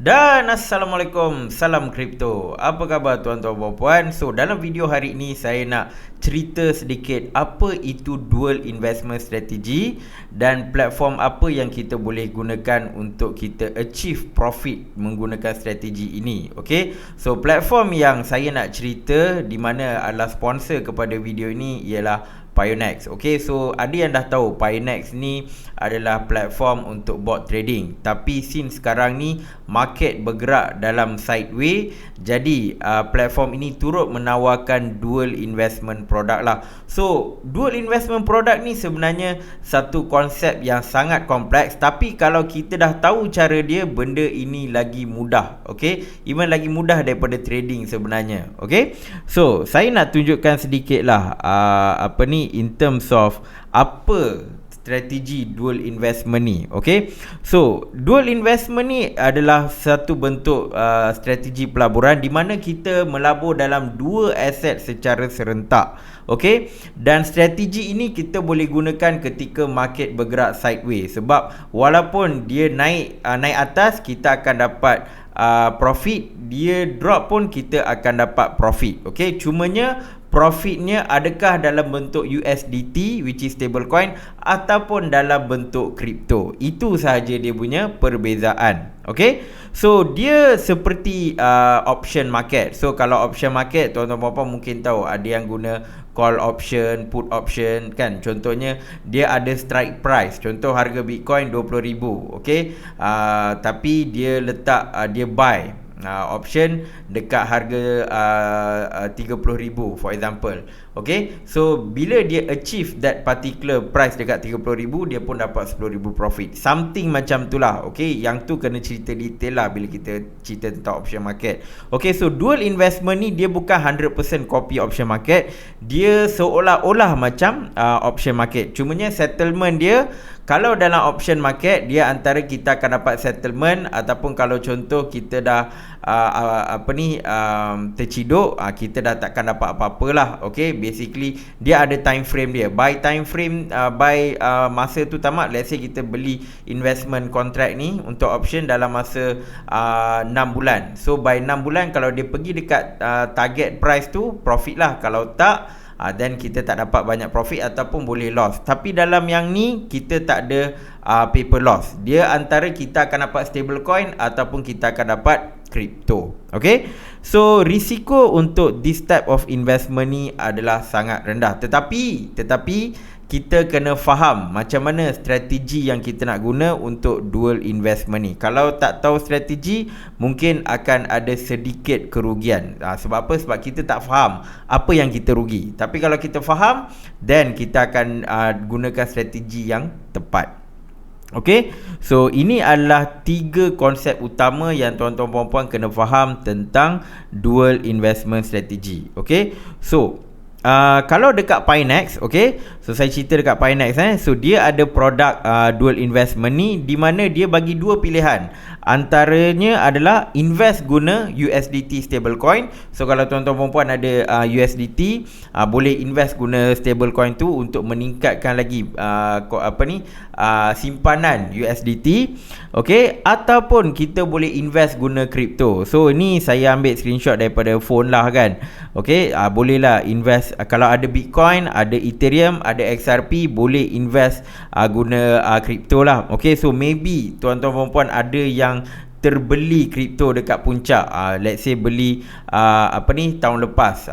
Dan Assalamualaikum, salam kripto. Apa khabar tuan-tuan dan puan? So dalam video hari ini saya nak cerita sedikit apa itu dual investment strategy dan platform apa yang kita boleh gunakan untuk kita achieve profit menggunakan strategi ini. Okay, so platform yang saya nak cerita di mana adalah sponsor kepada video ini ialah Pionex. Okay, so ada yang dah tahu Pionex ni adalah platform untuk bot trading. Tapi since sekarang ni market bergerak dalam sideway, jadi platform ini turut menawarkan dual investment product lah. So dual investment product ni sebenarnya satu konsep yang sangat kompleks, tapi kalau kita dah tahu cara dia, benda ini lagi mudah. Okay, even lagi mudah daripada trading sebenarnya. Okay, so saya nak tunjukkan sedikit lah in terms of apa strategi dual investment ni. Okay, so dual investment ni adalah satu bentuk strategi pelaburan di mana kita melabur dalam dua aset secara serentak. Okay, dan strategi ini kita boleh gunakan ketika market bergerak sideways, sebab walaupun dia naik atas kita akan dapat profit, dia drop pun kita akan dapat profit. Okay, cumanya profitnya adakah dalam bentuk USDT which is stable coin ataupun dalam bentuk kripto. Itu sahaja dia punya perbezaan. Okay, so dia seperti option market. So kalau option market, tuan-tuan puan-puan mungkin tahu ada yang guna call option, put option kan. Contohnya dia ada strike price. Contoh harga Bitcoin 20,000. Okay, tapi dia letak dia buy option dekat harga 30,000 for example. Okay, so bila dia achieve that particular price dekat 30,000, dia pun dapat 10,000 profit, something macam tu lah. Okay, yang tu kena cerita detail lah bila kita cerita tentang option market. Okay, so dual investment ni dia bukan 100% copy option market. Dia seolah-olah macam option market, cumanya settlement dia, kalau dalam option market dia antara kita akan dapat settlement, ataupun kalau contoh kita dah terciduk, kita dah takkan dapat apa-apa lah. Okay, basically dia ada time frame dia. By time frame, masa tu tamat, let's say kita beli investment contract ni untuk option dalam masa 6 bulan. So by 6 bulan kalau dia pergi dekat target price tu, profit lah. Kalau tak, then kita tak dapat banyak profit ataupun boleh loss. Tapi dalam yang ni kita tak ada paper loss. Dia antara kita akan dapat stable coin ataupun kita akan dapat kripto. Okay, so risiko untuk this type of investment ni adalah sangat rendah. Tetapi kita kena faham macam mana strategi yang kita nak guna untuk dual investment ni. Kalau tak tahu strategi, mungkin akan ada sedikit kerugian. Sebab apa? Sebab kita tak faham apa yang kita rugi. Tapi kalau kita faham, then kita akan gunakan strategi yang tepat. Okay, so ini adalah 3 konsep utama yang tuan-tuan puan-puan kena faham tentang dual investment strategy. Okay, so kalau dekat Pionex, okay, so saya cerita dekat Pionex, so dia ada produk dual investment ni, di mana dia bagi 2 pilihan. Antaranya adalah invest guna USDT stablecoin. So kalau tuan-tuan perempuan ada USDT, boleh invest guna stablecoin tu untuk meningkatkan lagi simpanan USDT. Okay, ataupun kita boleh invest guna kripto. So ni saya ambil screenshot daripada phone lah kan. Okay, bolehlah invest. Kalau ada Bitcoin, ada Ethereum, ada XRP, boleh invest guna kripto lah. Okay, so maybe tuan-tuan perempuan ada yang terbeli kripto dekat puncak, let's say beli tahun lepas,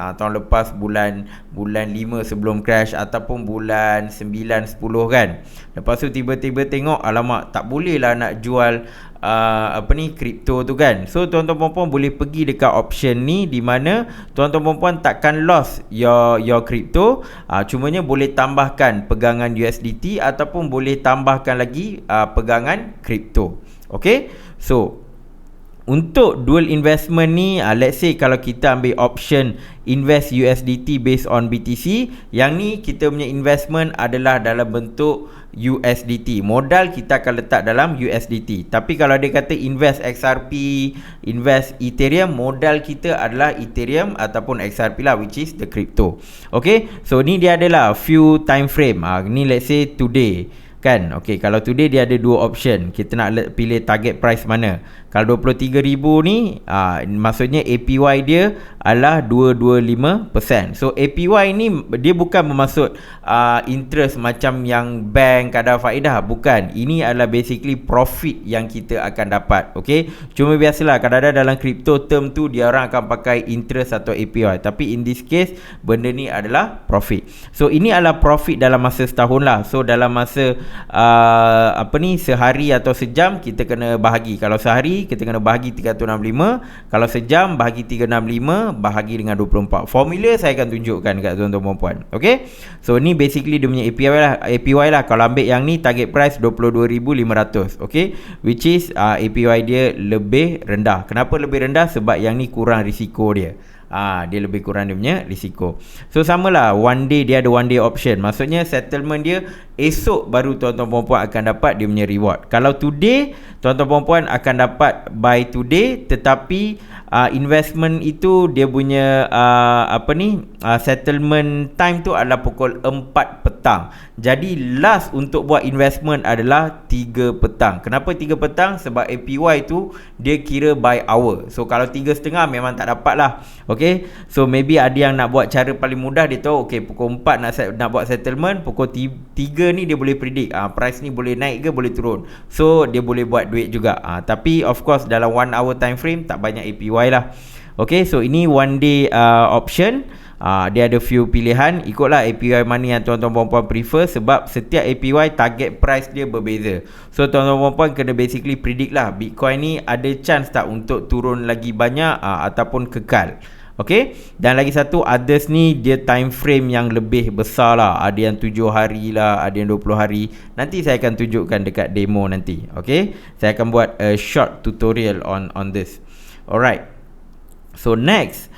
bulan 5 sebelum crash, ataupun bulan 9, 10 kan. Lepas tu tiba-tiba tengok, alamak, tak boleh lah nak jual kripto tu kan. So tuan-tuan perempuan boleh pergi dekat option ni, di mana tuan-tuan perempuan takkan loss your kripto, cumanya boleh tambahkan pegangan USDT ataupun boleh tambahkan lagi pegangan kripto. Okay, so untuk dual investment ni, let's say kalau kita ambil option invest USDT based on BTC, yang ni kita punya investment adalah dalam bentuk USDT. Modal kita akan letak dalam USDT. Tapi kalau dia kata invest XRP, invest Ethereum, modal kita adalah Ethereum ataupun XRP lah, which is the crypto. Okay, so ni dia adalah few time frame. Ni let's say today. kan. Okey, kalau today dia ada dua option, kita nak pilih target price mana. Kalau 23,000 ni maksudnya APY dia adalah 225%. So APY ni dia bukan bermaksud interest macam yang bank kadar faedah, bukan. Ini adalah basically profit yang kita akan dapat. Okey, cuma biasalah kadang-kadang dalam crypto term tu dia orang akan pakai interest atau APY, tapi in this case benda ni adalah profit. So ini adalah profit dalam masa setahun lah. So dalam masa sehari atau sejam kita kena bahagi. Kalau sehari kita kena bahagi 365, kalau sejam bahagi 365 bahagi dengan 24. Formula saya akan tunjukkan dekat tuan-tuan dan puan. Okey, so ni basically dia punya APY lah. Kalau ambil yang ni target price 22,500. Okey, which is APY dia lebih rendah. Kenapa lebih rendah? Sebab yang ni kurang risiko dia. Dia lebih kurang dia punya risiko. So samalah, one day dia ada one day option. Maksudnya settlement dia esok baru tuan-tuan puan akan dapat dia punya reward. Kalau today tuan-tuan puan akan dapat by today, tetapi investment itu dia punya settlement time tu adalah pukul 4 petang. Jadi last untuk buat investment adalah 3 petang. Kenapa 3 petang? Sebab APY tu dia kira by hour. So kalau 3.30 memang tak dapat lah. Okay, so maybe ada yang nak buat cara paling mudah. Dia tahu okay, pukul 4 nak buat settlement, pukul 3 ni dia boleh predict price ni boleh naik ke boleh turun. So dia boleh buat duit juga. Tapi of course dalam 1 hour time frame tak banyak APY lah. Okay, so ini one day option. Dia ada few pilihan. Ikutlah APY mana yang tuan-tuan puan prefer, sebab setiap APY target price dia berbeza. So tuan-tuan puan kena basically predict lah, Bitcoin ni ada chance tak untuk turun lagi banyak ataupun kekal. Okay, dan lagi satu, others ni dia time frame yang lebih besar lah. Ada yang 7 hari lah, ada yang 20 hari. Nanti saya akan tunjukkan dekat demo nanti. Okay, saya akan buat a short tutorial on this. Alright, so next,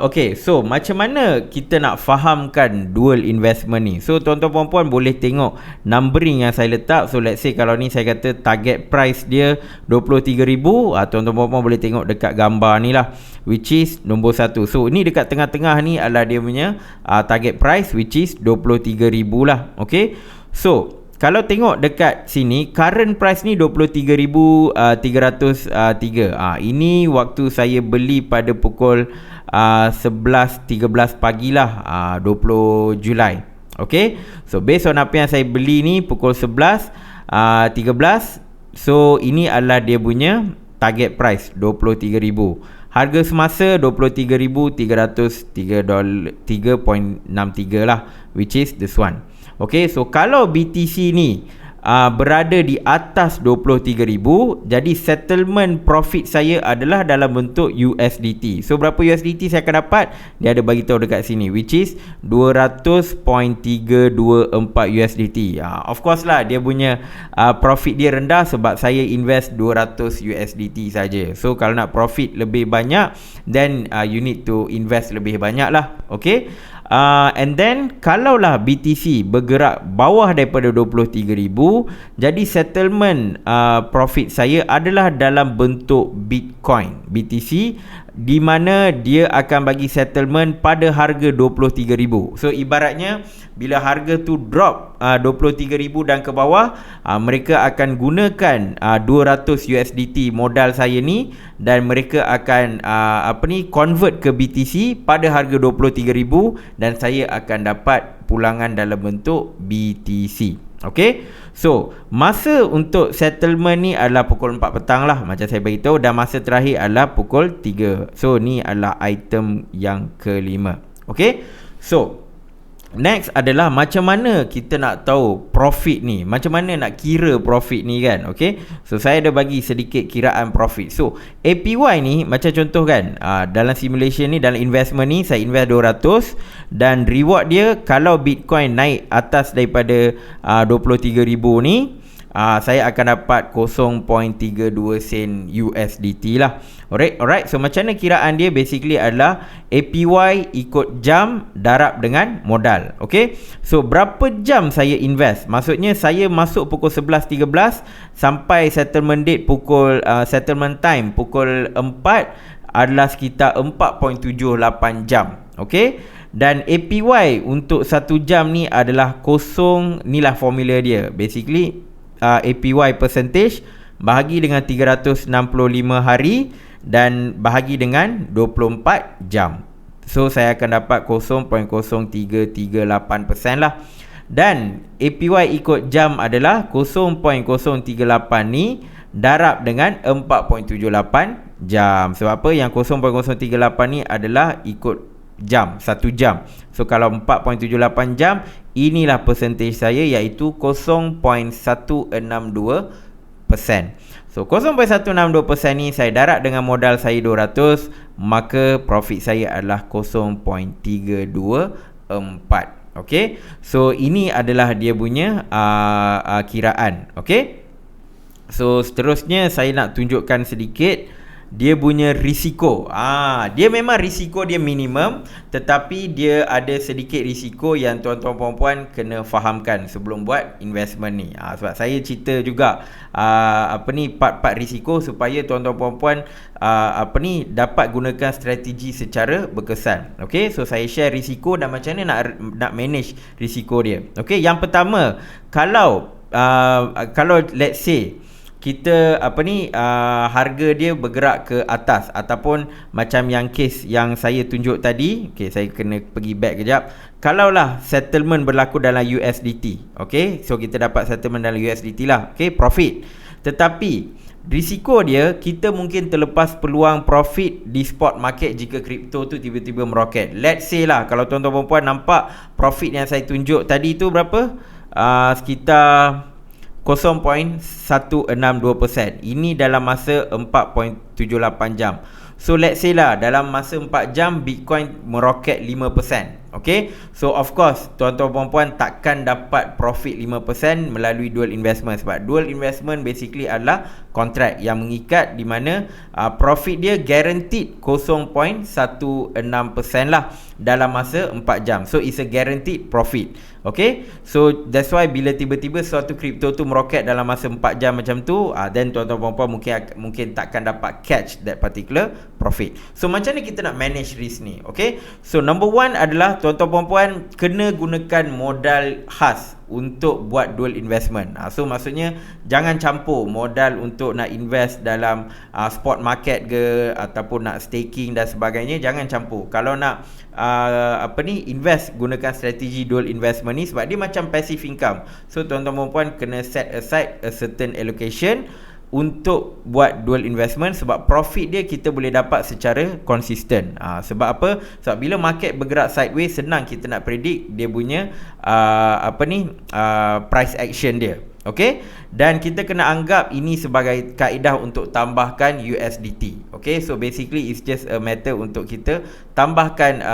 okay, so macam mana kita nak fahamkan dual investment ni? So tuan-tuan puan boleh tengok numbering yang saya letak. So let's say kalau ni saya kata target price dia 23,000, tuan-tuan puan boleh tengok dekat gambar ni lah, which is nombor 1. So ni dekat tengah-tengah ni adalah dia punya target price, which is 23,000 lah. Okay, so kalau tengok dekat sini, current price ni 23,303. Ini waktu saya beli pada pukul 11.13 pagi lah, 20 Julai. Okay, so based on apa yang saya beli ni pukul 11.13. So ini adalah dia punya target price 23,000. Harga semasa 23,303.63 lah, which is this one. Okay, so kalau BTC ni berada di atas 23,000, jadi settlement profit saya adalah dalam bentuk USDT. So berapa USDT saya akan dapat? Dia ada bagi tahu dekat sini, which is 200.324 USDT. Of course lah dia punya profit dia rendah sebab saya invest 200 USDT saja. So kalau nak profit lebih banyak, then you need to invest lebih banyak lah. Okay, and then kalaulah BTC bergerak bawah daripada 23,000, jadi settlement profit saya adalah dalam bentuk Bitcoin BTC, di mana dia akan bagi settlement pada harga 23,000. So ibaratnya bila harga tu drop 23,000 dan ke bawah, mereka akan gunakan 200 USDT modal saya ni, dan mereka akan convert ke BTC pada harga 23,000, dan saya akan dapat pulangan dalam bentuk BTC. Okay, so masa untuk settlement ni adalah pukul 4 petang lah, macam saya beritahu, dan masa terakhir adalah pukul 3. So ni adalah item yang kelima. Okay, so next adalah macam mana kita nak tahu profit ni, macam mana nak kira profit ni kan. Okay, so saya ada bagi sedikit kiraan profit. So APY ni macam contoh kan, dalam simulation ni, dalam investment ni saya invest 200, dan reward dia kalau Bitcoin naik atas daripada 23,000 ni, saya akan dapat 0.32 sen USDT lah. Alright, so macam mana kiraan dia? Basically adalah APY ikut jam darab dengan modal. Okay, so berapa jam saya invest? Maksudnya saya masuk pukul 11.13 sampai settlement date pukul settlement time pukul 4 adalah sekitar 4.78 jam. Okay, Dan APY untuk 1 jam ni adalah kosong. Inilah formula dia. Basically APY percentage bahagi dengan 365 hari dan bahagi dengan 24 jam. So saya akan dapat 0.0338% lah. Dan APY ikut jam adalah 0.038 ni darab dengan 4.78 jam. Sebab apa? Yang 0.038 ni adalah ikut jam, 1 jam. So kalau 4.78 jam, inilah percentage saya, iaitu 0.162%. So 0.162% ni saya darab dengan modal saya 200, maka profit saya adalah 0.324. Okay, so ini adalah dia punya kiraan. Okay, so seterusnya saya nak tunjukkan sedikit dia punya risiko. Dia memang risiko dia minimum, tetapi dia ada sedikit risiko yang tuan-tuan puan-puan kena fahamkan sebelum buat investment ni. Sebab saya cerita juga part-part risiko supaya tuan-tuan puan-puan dapat gunakan strategi secara berkesan. Okey, so saya share risiko dan macam mana nak manage risiko dia. Okey, yang pertama, kalau let's say kita harga dia bergerak ke atas, ataupun macam yang case yang saya tunjuk tadi. Okey, saya kena pergi back kejap. Kalaulah settlement berlaku dalam USDT, okey, so kita dapat settlement dalam USDT lah, okey, profit. Tetapi risiko dia, kita mungkin terlepas peluang profit di spot market jika kripto tu tiba-tiba meroket. Let's say lah, kalau tuan-tuan puan nampak profit yang saya tunjuk tadi tu berapa? Sekitar 0.162%. Ini dalam masa 4.78 jam. So let's say lah, dalam masa 4 jam Bitcoin meroket 5%. Okay, so of course tuan-tuan puan-puan takkan dapat profit 5% melalui dual investment. Sebab dual investment basically adalah kontrak yang mengikat, di mana profit dia guaranteed 0.16% lah dalam masa 4 jam. So it's a guaranteed profit. Okay, so that's why bila tiba-tiba suatu kripto tu meroket dalam masa 4 jam macam tu, then tuan-tuan puan-puan mungkin takkan dapat catch that particular profit. So macam mana kita nak manage risk ni? Okay, so number one adalah tuan-tuan puan-puan kena gunakan modal khas untuk buat dual investment. So maksudnya jangan campur modal untuk nak invest dalam spot market ke, ataupun nak staking dan sebagainya. Jangan campur. Kalau nak invest, gunakan strategi dual investment ni sebab dia macam passive income. So tuan-tuan puan-puan kena set aside a certain allocation untuk buat dual investment, sebab profit dia kita boleh dapat secara konsisten. Sebab apa? Sebab bila market bergerak sideways, senang kita nak predict dia punya price action dia. Okey, dan kita kena anggap ini sebagai kaedah untuk tambahkan USDT. Okey, so basically it's just a matter untuk kita tambahkan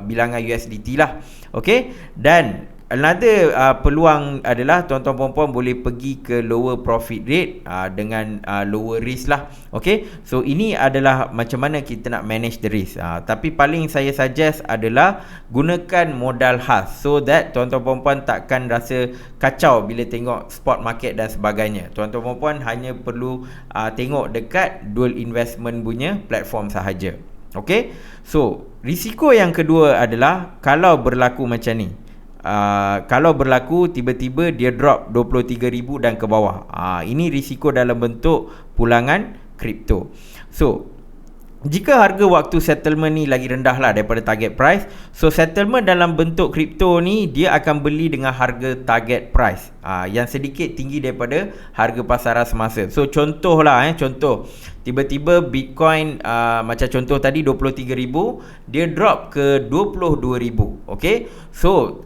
bilangan USDT lah. Okey, dan another peluang adalah tuan-tuan puan-puan boleh pergi ke lower profit rate dengan lower risk lah. Okay, so ini adalah macam mana kita nak manage the risk. Tapi paling saya suggest adalah gunakan modal khas, so that tuan-tuan puan-puan takkan rasa kacau bila tengok spot market dan sebagainya. Tuan-tuan puan-puan hanya perlu tengok dekat dual investment punya platform sahaja. Okay, so risiko yang kedua adalah kalau berlaku macam ni. Kalau berlaku tiba-tiba dia drop 23,000 dan ke bawah, ini risiko dalam bentuk pulangan kripto. So jika harga waktu settlement ni lagi rendah lah daripada target price, so settlement dalam bentuk kripto ni dia akan beli dengan harga target price yang sedikit tinggi daripada harga pasaran semasa. So contoh tiba-tiba Bitcoin macam contoh tadi 23,000, dia drop ke 22,000. Okay, so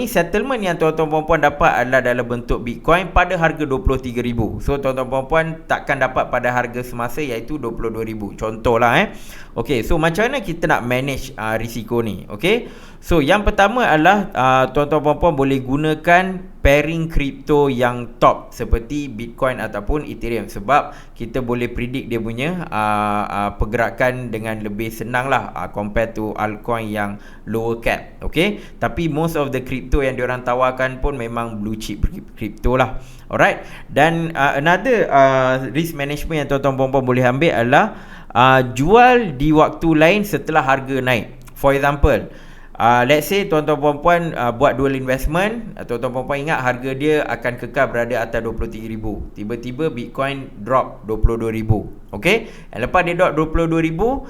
settlement yang tuan-tuan puan-puan dapat adalah dalam bentuk Bitcoin pada harga 23,000. So tuan-tuan puan-puan takkan dapat pada harga semasa, iaitu 22,000. Contohlah Okey, so macam mana kita nak manage risiko ni? Okey, so yang pertama adalah tuan-tuan puan-puan boleh gunakan pairing kripto yang top seperti Bitcoin ataupun Ethereum, sebab kita boleh predict dia punya pergerakan dengan lebih senang lah compared to altcoin yang lower cap. Okay, tapi most of the crypto yang diorang tawarkan pun memang blue chip crypto lah. Alright, dan another risk management yang tuan-tuan puan-puan boleh ambil adalah jual di waktu lain setelah harga naik. For example, let's say tuan-tuan puan-puan buat dual investment, tuan-tuan puan-puan ingat harga dia akan kekal berada atas 23,000. Tiba-tiba Bitcoin drop 22,000. Okay, lepas dia drop 22,000,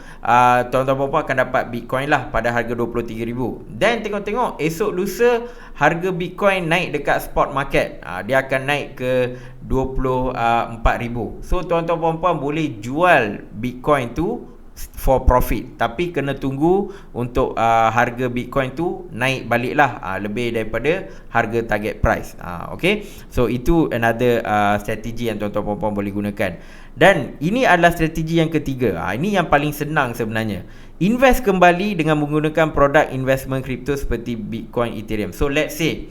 tuan-tuan puan-puan akan dapat Bitcoin lah pada harga 23,000. Dan tengok-tengok esok lusa harga Bitcoin naik dekat spot market, dia akan naik ke 24,000. So tuan-tuan puan-puan boleh jual Bitcoin tu for profit, tapi kena tunggu untuk harga Bitcoin tu naik balik lah, lebih daripada harga target price. Okay, so itu another strategi yang tuan-tuan puan-puan boleh gunakan. Dan ini adalah strategi yang ketiga. Ini yang paling senang sebenarnya. Invest kembali dengan menggunakan produk investment kripto seperti Bitcoin, Ethereum. So let's say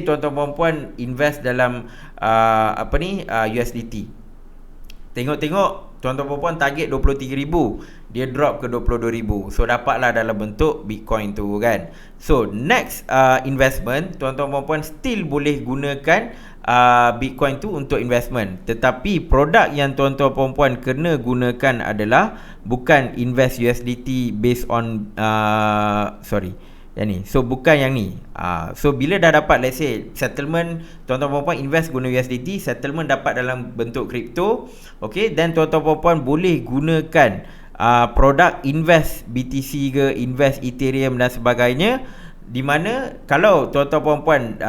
tuan-tuan puan-puan invest dalam USDT. Tengok-tengok tuan-tuan puan-puan target 23,000, dia drop ke 22,000. So dapatlah dalam bentuk Bitcoin tu kan. So next investment, tuan-tuan puan-puan still boleh gunakan Bitcoin tu untuk investment. Tetapi produk yang tuan-tuan puan-puan kena gunakan adalah bukan invest USDT based on yang ni. So bukan yang ni. So bila dah dapat, let's say settlement, tuan-tuan puan-puan invest guna USDT, settlement dapat dalam bentuk kripto. Okay, dan tuan-tuan puan-puan boleh gunakan produk invest BTC ke, invest Ethereum dan sebagainya, di mana kalau tuan-tuan puan-puan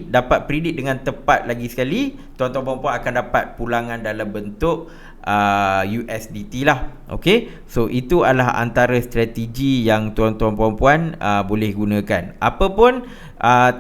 dapat predict dengan tepat lagi sekali, tuan-tuan puan-puan akan dapat pulangan dalam bentuk USDT lah. Okay, so itu adalah antara strategi yang tuan-tuan puan-puan boleh gunakan. Apapun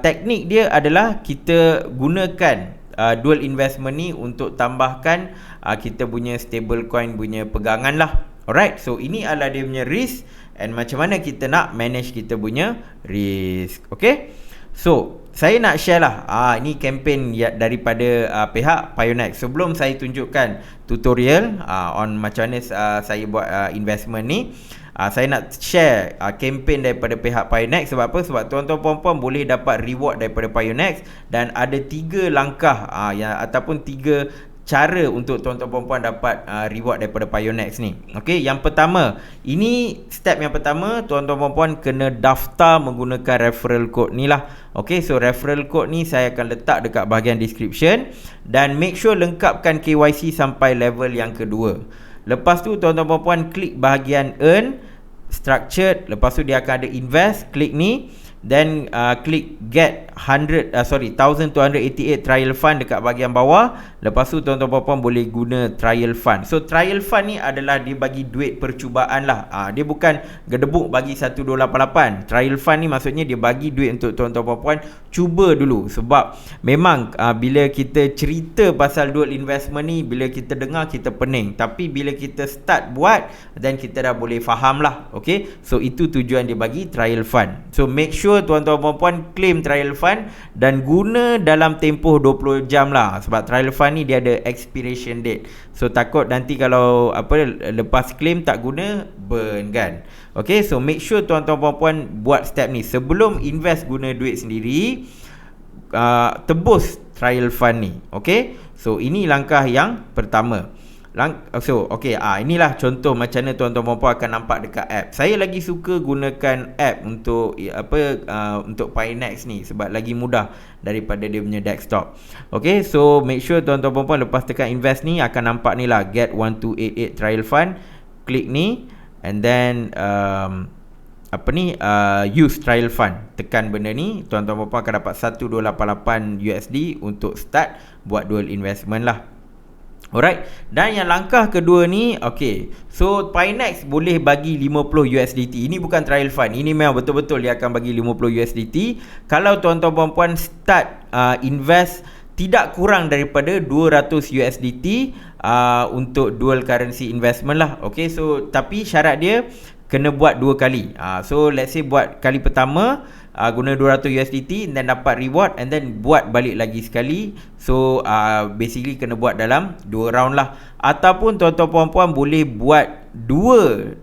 teknik dia adalah kita gunakan dual investment ni untuk tambahkan kita punya stable coin punya pegangan lah. Alright, so ini adalah dia punya risk and macam mana kita nak manage kita punya risk. Okay, so saya nak share lah ini kempen daripada pihak Pionex. Sebelum saya tunjukkan tutorial on macam mana saya buat investment ni, saya nak share kempen daripada pihak Pionex. Sebab apa? Sebab tuan-tuan puan-puan boleh dapat reward daripada Pionex, dan ada 3 langkah ataupun 3 cara untuk tuan-tuan puan-puan dapat reward daripada Pionex ni. Okey, yang pertama, ini step yang pertama, tuan-tuan puan-puan kena daftar menggunakan referral code ni lah. Okey, so referral code ni saya akan letak dekat bahagian description, dan make sure lengkapkan KYC sampai level yang kedua. Lepas tu tuan-tuan puan-puan klik bahagian earn, structured, lepas tu dia akan ada invest, klik ni. Then klik get 1288 trial fund dekat bahagian bawah. Lepas tu tuan-tuan puan-puan boleh guna trial fund. So trial fund ni adalah dia bagi duit percubaan lah. Dia bukan gedebuk bagi $1.88. Trial fund ni maksudnya dia bagi duit untuk tuan-tuan puan-puan cuba dulu. Sebab memang bila kita cerita pasal dual investment ni, bila kita dengar kita pening. Tapi bila kita start buat, then kita dah boleh faham lah. Okay, so itu tujuan dia bagi trial fund. So make sure tuan-tuan puan-puan claim trial fund dan guna dalam tempoh 20 jam lah. Sebab trial fund ni dia ada expiration date. So takut nanti kalau lepas claim tak guna, burn kan. Okay, so make sure tuan-tuan puan-puan buat step ni sebelum invest guna duit sendiri. Tebus trial fund ni. Okay, so ini langkah yang pertama. Inilah contoh macam mana tuan-tuan puan-puan akan nampak dekat app. Saya lagi suka gunakan app untuk untuk Pionex ni sebab lagi mudah daripada dia punya desktop. Okay, so make sure tuan-tuan puan-puan lepas tekan invest ni akan nampak ni lah, get 1288 trial fund. Klik ni and then use trial fund. Tekan benda ni, tuan-tuan puan-puan akan dapat $1.88 USD untuk start buat dual investment lah. Alright, dan yang langkah kedua ni, okay, so Pionex boleh bagi 50 USDT. Ini bukan trial fund, ini memang betul-betul dia akan bagi 50 USDT. Kalau tuan-tuan puan-puan start invest tidak kurang daripada 200 USDT untuk dual currency investment lah. Okay, so tapi syarat dia kena buat 2 kali. So let's say buat kali pertama guna 200 USDT dan dapat reward, and then buat balik lagi sekali. So basically kena buat dalam 2 round lah. Ataupun tuan-tuan puan-puan boleh buat dual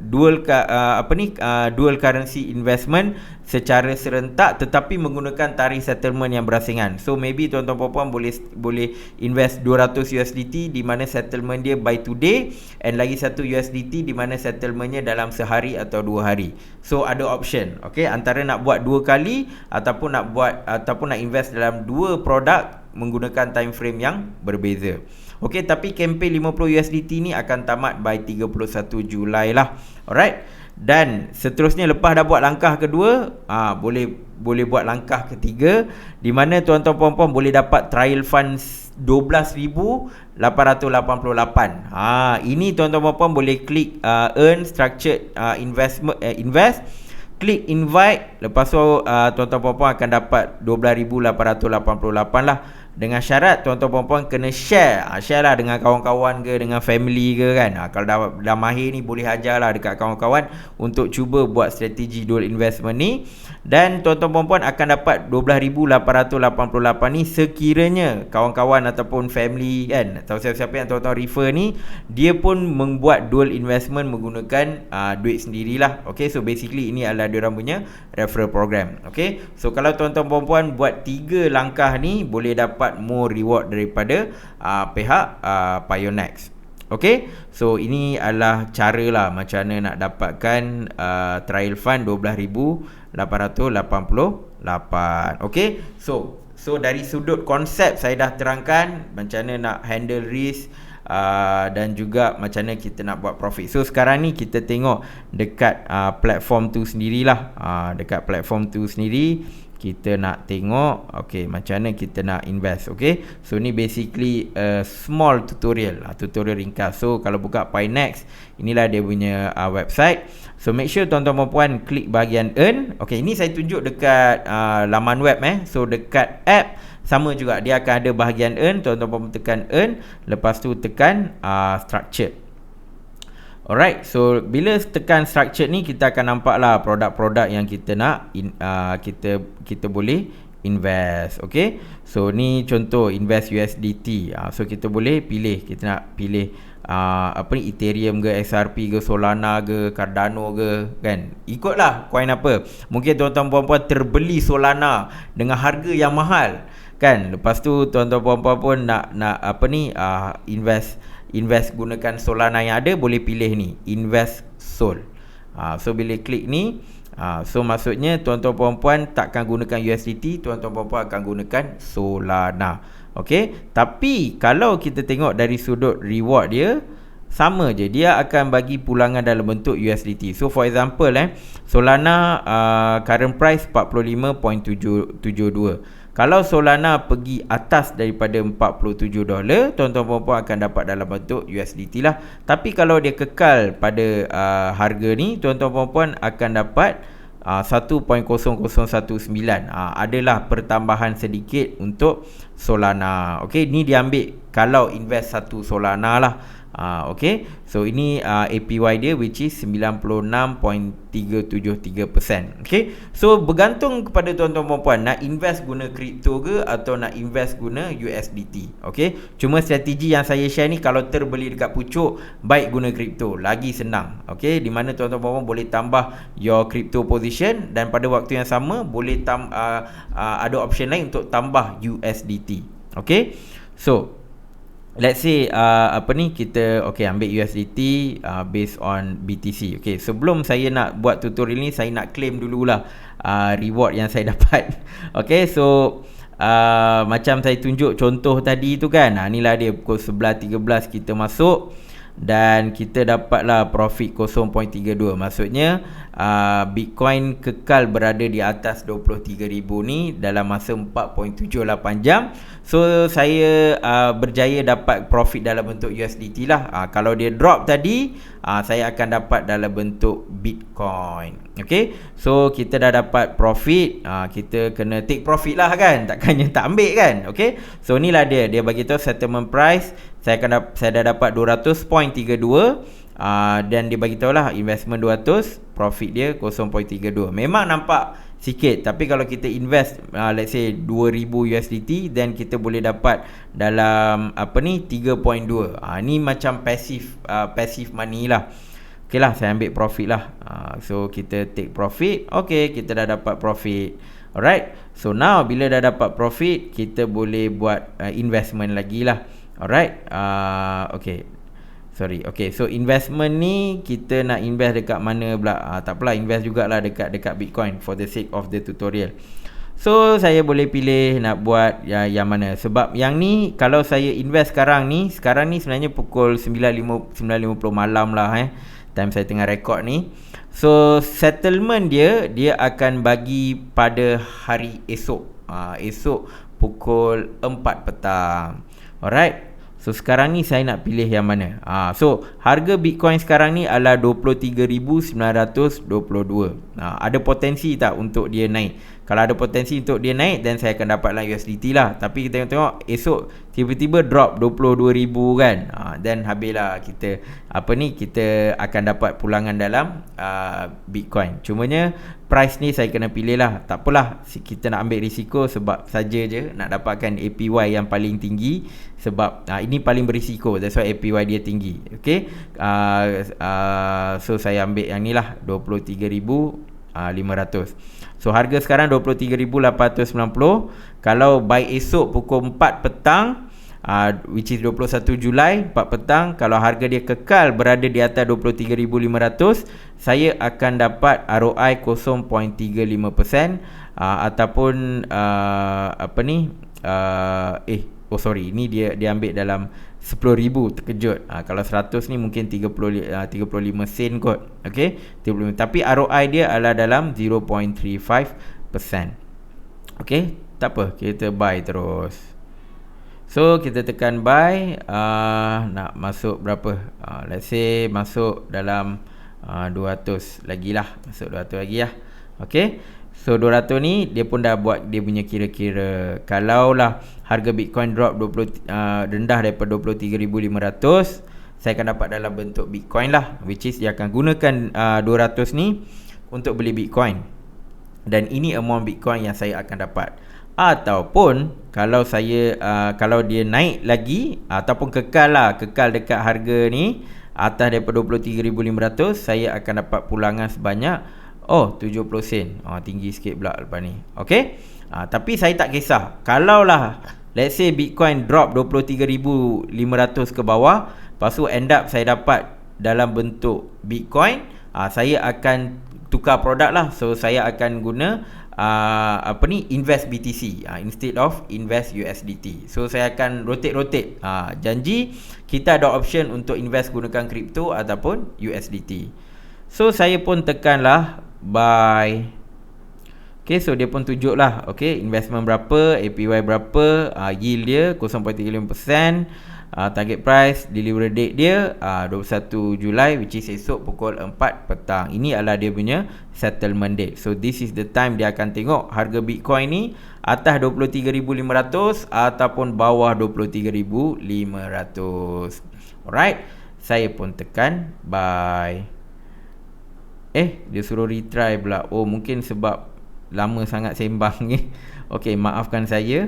currency investment secara serentak tetapi menggunakan tarikh settlement yang berasingan. So maybe tuan-tuan puan-puan boleh invest 200 USDT di mana settlement dia by today, and lagi satu USDT di mana settlementnya dalam sehari atau 2 hari. So ada option, okay, antara nak buat 2 kali ataupun nak invest dalam 2 produk menggunakan time frame yang berbeza. Okey, tapi kempen 50 USDT ni akan tamat by 31 Julai lah. Alright. Dan seterusnya lepas dah buat langkah kedua, boleh buat langkah ketiga di mana tuan-tuan puan-puan boleh dapat trial funds 12,888. Ini tuan-tuan puan-puan boleh klik earn structured invest, klik invite, lepas tu tuan-tuan puan-puan akan dapat 12,888 lah. Dengan syarat tuan-tuan puan-puan kena share lah dengan kawan-kawan ke, dengan family ke kan. Kalau dah mahir ni boleh ajar lah dekat kawan-kawan untuk cuba buat strategi dual investment ni. Dan tuan-tuan puan-puan akan dapat 12,888 ni sekiranya kawan-kawan ataupun family kan, atau siapa-siapa yang tuan-tuan refer ni, dia pun membuat dual investment menggunakan duit sendirilah. Okay, so basically ini adalah diorang punya referral program. Okay, so kalau tuan-tuan puan-puan buat 3 langkah ni, boleh dapat more reward daripada pihak Pionex. Okay, so ini adalah cara lah macam mana nak dapatkan trial fund 12,888. Okay, so dari sudut konsep saya dah terangkan macam mana nak handle risk dan juga macam mana kita nak buat profit. So sekarang ni kita tengok dekat platform tu sendirilah. Dekat platform tu sendiri kita nak tengok macam mana kita nak invest. Okay, so ni basically small tutorial ringkas. So kalau buka Pionex, inilah dia punya website. So make sure tuan-tuan puan klik bahagian earn. Okay, ini saya tunjuk dekat laman web So dekat app sama juga, dia akan ada bahagian earn. Tuan-tuan puan tekan earn, lepas tu tekan structured. Alright, so bila tekan structure ni, kita akan nampak lah produk-produk yang kita nak kita boleh invest. Okay, so ni contoh invest USDT. So kita boleh pilih, kita nak pilih Ethereum ke, XRP ke, Solana ke, Cardano ke kan. Ikutlah coin apa. Mungkin tuan-tuan puan-puan terbeli Solana dengan harga yang mahal kan. Lepas tu tuan-tuan puan-puan pun nak invest gunakan Solana yang ada, boleh pilih ni invest Sol. So bila klik ni, so maksudnya tuan-tuan puan-puan takkan gunakan USDT, tuan-tuan puan-puan akan gunakan Solana. Okey, tapi kalau kita tengok dari sudut reward dia, sama je, dia akan bagi pulangan dalam bentuk USDT. So for example Solana current price 45.72. Kalau Solana pergi atas daripada $47, tuan-tuan puan-puan akan dapat dalam bentuk USDT lah. Tapi kalau dia kekal pada harga ni, tuan-tuan puan-puan akan dapat 1.0019. Adalah pertambahan sedikit untuk Solana. Okey, ni diambil kalau invest satu Solana lah. Okay, so ini APY dia which is 96.373%. Okay, so bergantung kepada tuan-tuan puan-puan nak invest guna kripto ke atau nak invest guna USDT. Okay, cuma strategi yang saya share ni, kalau terbeli dekat pucuk, baik guna kripto, lagi senang. Okay, di mana tuan-tuan puan-puan boleh tambah your crypto position, dan pada waktu yang sama boleh ada option lain untuk tambah USDT. Okay, so let's say kita ambil USDT based on BTC. Okay, sebelum saya nak buat tutorial ni, saya nak claim dululah reward yang saya dapat. Okay, so macam saya tunjuk contoh tadi tu kan, inilah dia pukul 11.13 kita masuk dan kita dapatlah profit 0.32. Maksudnya Bitcoin kekal berada di atas 23,000 ni dalam masa 4.78 jam. So saya berjaya dapat profit dalam bentuk USDT lah. Kalau dia drop tadi, saya akan dapat dalam bentuk Bitcoin. Okay, so kita dah dapat profit, kita kena take profit lah kan, takkannya tak ambil kan. Okay, so inilah dia bagi tahu settlement price. Saya dah dapat 200.32, dan dia bagi tahu lah investment 200, profit dia 0.32. Memang nampak sikit. Tapi kalau kita invest let's say 2000 USDT, then kita boleh dapat dalam 3.2. Ni macam passive money lah. Okay lah, saya ambil profit lah. So kita take profit. Okay, kita dah dapat profit. Alright, so now bila dah dapat profit, kita boleh buat investment lagi lah. Alright, okay, so investment ni kita nak invest dekat mana pula? Tak apalah, invest jugalah dekat Bitcoin for the sake of the tutorial. So saya boleh pilih nak buat yang mana. Sebab yang ni kalau saya invest sekarang ni sebenarnya pukul 9.50 malam lah time saya tengah rekod ni. So settlement dia akan bagi pada hari esok. Esok pukul 4 petang. Alright. So sekarang ni saya nak pilih yang mana. So harga Bitcoin sekarang ni adalah 23,922. Ada potensi tak untuk dia naik? Kalau ada potensi untuk dia naik, then saya akan dapatlah USDT lah. Tapi kita tengok esok tiba-tiba drop 22,000 kan. Then habislah kita kita akan dapat pulangan dalam Bitcoin. Cumanya price ni saya kena pilih lah. Tak apalah, kita nak ambil risiko sebab saja je nak dapatkan APY yang paling tinggi. Sebab ini paling berisiko, that's why APY dia tinggi. Okay, so saya ambil yang ni lah, 23,500. So harga sekarang 23,890. Kalau by esok pukul 4 petang, which is 21 Julai 4 petang, kalau harga dia kekal berada di atas 23,500, saya akan dapat ROI 0.35%, ataupun ini dia ambil dalam 10,000, terkejut. Kalau 100 ni mungkin 35 sen kot. Okey, 35. Tapi ROI dia adalah dalam 0.35%. Okey, tak apa, kita buy terus. So kita tekan buy. Nak masuk berapa? Let's say masuk dalam 200 lagi lah. Masuk 200 lagi lah. Okey, so 200 ni dia pun dah buat dia punya kira-kira. Kalaulah harga Bitcoin drop rendah daripada 23,500, saya akan dapat dalam bentuk Bitcoin lah, which is dia akan gunakan 200 ni untuk beli Bitcoin. Dan ini amount Bitcoin yang saya akan dapat. Ataupun kalau dia naik lagi ataupun kekal dekat harga ni atas daripada 23,500, saya akan dapat pulangan sebanyak 70 sen. Tinggi sikit pula lepas ni. Okey. Tapi saya tak kisah. Kalaulah let's say Bitcoin drop 23,500 ke bawah, lepas tu end up saya dapat dalam bentuk Bitcoin, saya akan tukar produk lah. So saya akan guna invest BTC instead of invest USDT. So saya akan rotate. Janji kita ada option untuk invest gunakan crypto ataupun USDT. So saya pun tekanlah buy. Okay, so dia pun tunjuk lah. Okay, investment berapa, APY berapa, yield dia 0.35%, target price, delivery date dia 21 Julai, which is esok pukul 4 petang. Ini adalah dia punya settlement date. So this is the time dia akan tengok harga Bitcoin ni atas 23,500 ataupun bawah 23,500. Alright, saya pun tekan buy. Dia suruh retry pula. Mungkin sebab lama sangat sembang ni. Okey, maafkan saya.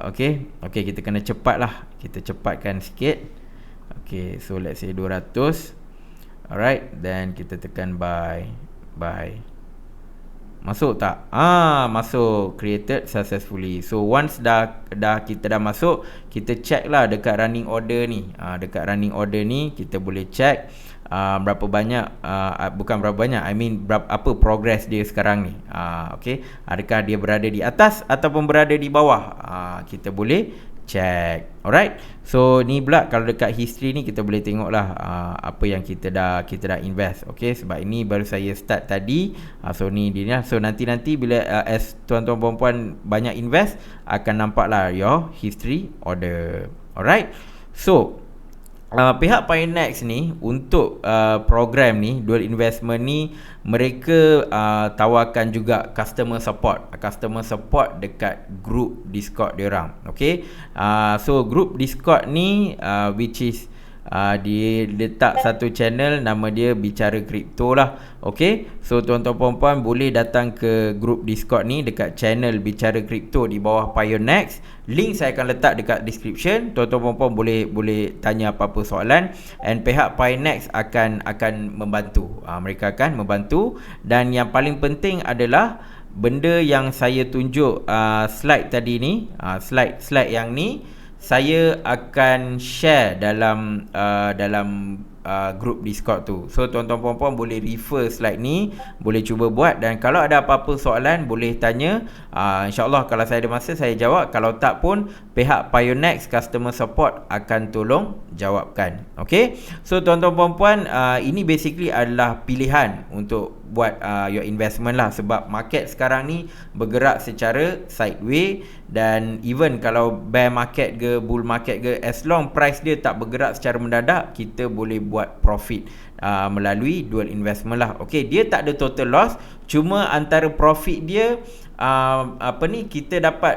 Okey, kita kena cepat lah. Kita cepatkan sikit. Okey, so let's say 200. Alright, then kita tekan buy. Masuk tak? Masuk. Created successfully. So once kita dah masuk, kita check lah dekat running order ni. Dekat running order ni kita boleh check berapa banyak, bukan berapa banyak, apa progress dia sekarang ni. Okay, adakah dia berada di atas ataupun berada di bawah, kita boleh check. Alright, so ni pula kalau dekat history ni kita boleh tengok lah apa yang kita dah invest. Okay, sebab ini baru saya start tadi. So ni dia. So nanti bila as tuan-tuan puan-puan banyak invest, akan nampak lah your history order. Alright, so pihak Pionex ni untuk program ni, dual investment ni, mereka tawarkan juga customer support dekat group Discord diorang. Okay, so group Discord ni which is dia letak satu channel, nama dia Bicara Kripto lah. Okay, so tuan-tuan puan-puan boleh datang ke grup Discord ni dekat channel Bicara Kripto di bawah Pionex. Link saya akan letak dekat description. Tuan-tuan puan-puan boleh tanya apa-apa soalan, and pihak Pionex akan membantu. Mereka akan membantu. Dan yang paling penting adalah benda yang saya tunjuk slide tadi ni, slide yang ni saya akan share dalam grup Discord tu. So tuan-tuan puan-puan boleh refer slide ni, boleh cuba buat, dan kalau ada apa-apa soalan boleh tanya. InsyaAllah kalau saya ada masa saya jawab, kalau tak pun pihak Pionex Customer Support akan tolong jawabkan. Okay, so tuan-tuan puan-puan, ini basically adalah pilihan untuk buat your investment lah, sebab market sekarang ni bergerak secara sideways, dan even kalau bear market ke bull market ke, as long price dia tak bergerak secara mendadak, kita boleh buat profit melalui dual investment lah. Okay, dia tak ada total loss, cuma antara profit dia kita dapat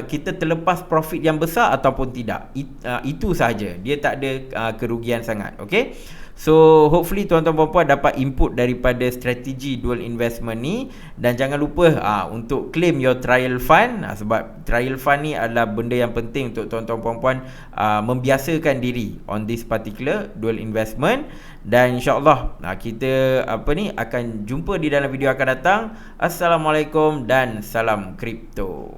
kita terlepas profit yang besar ataupun tidak. Itu sahaja, dia tak ada kerugian sangat. Okay, so hopefully tuan-tuan puan-puan dapat input daripada strategi dual investment ni. Dan jangan lupa untuk claim your trial fund, sebab trial fund ni adalah benda yang penting untuk tuan-tuan puan-puan membiasakan diri on this particular dual investment. Dan insyaAllah kita akan jumpa di dalam video akan datang. Assalamualaikum dan salam kripto.